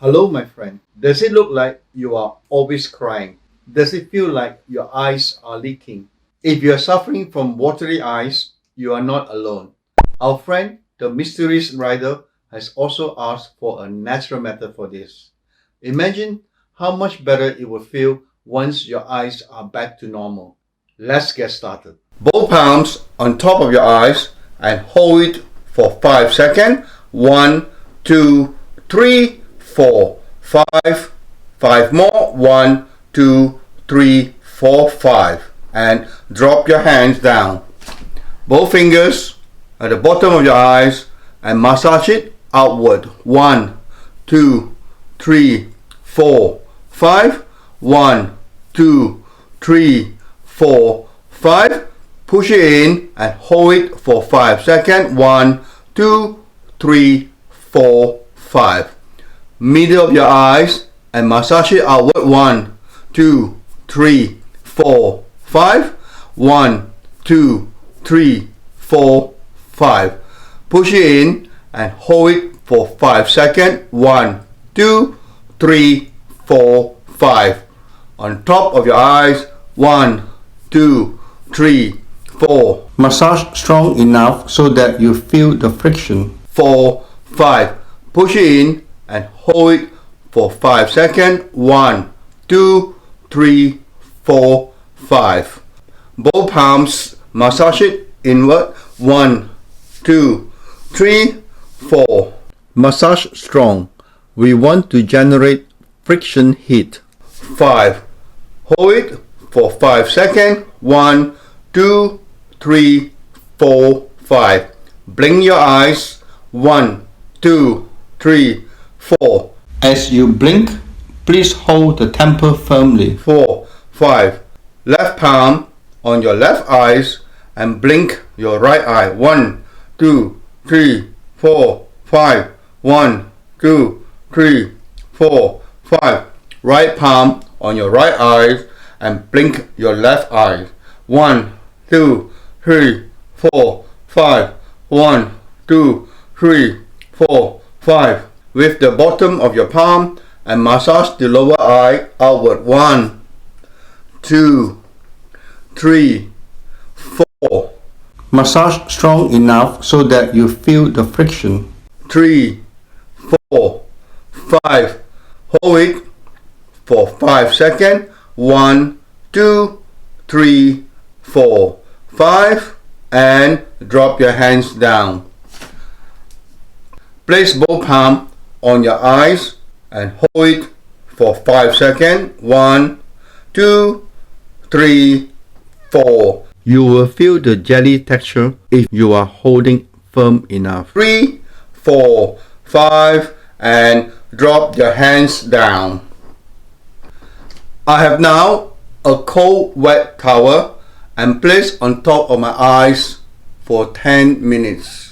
Hello, my friend. Does it look like you are always crying? Does it feel like your eyes are leaking? If you are suffering from watery eyes, you are not alone. Our friend, the mysterious rider, has also asked for a natural method for this. Imagine how much better it will feel once your eyes are back to normal. Let's get started. Both palms on top of your eyes and hold it for 5 seconds. 1, 2, 3, 4, 5. 5 more. 1, 2, 3, 4, 5. And drop your hands down. Both fingers at the bottom of your eyes and massage it outward. 1, 2, 3, 4, 5. 1, 2, 3, 4, 5. Push it in and hold it for 5 seconds. 1, 2, 3, 4, 5. Middle of your eyes and massage it outward. 1, 2, 3, 4, 5. 1, 2, 3, 4, 5. Push it in and hold it for 5 seconds. 1, 2, 3, 4, 5. On top of your eyes. 1, 2, 3, 4. Massage strong enough so that you feel the friction. 4, 5. Push it in and hold it for 5 seconds. 1, 2, 3, 4, 5. Both palms massage it inward. 1, 2, 3, 4. Massage strong. We want to generate friction heat. 5. Hold it for 5 seconds. 1, 2, 3, 4, 5. Blink your eyes. 1, 2, 3, 4. As you blink, please hold the temple firmly. 4, 5. Left palm on your left eyes and blink your right eye. 1, 2, 3, 4, 5. 1, 2, 3, 4, 5. Right palm on your right eye and blink your left eye. 1, 2, 3, 4, 5. 1, 2, 3, 4, 5. With the bottom of your palm and massage the lower eye outward. 1, 2, 3, 4. Massage strong enough so that you feel the friction. 3, 4, 5. Hold it for 5 seconds. 1, 2, 3, 4, 5. And drop your hands down. Place both palms on your eyes and hold it for 5 seconds. 1, 2, 3, 4. You will feel the jelly texture if you are holding firm enough. 3, 4, 5. And drop your hands down. I have now a cold wet towel and place on top of my eyes for 10 minutes.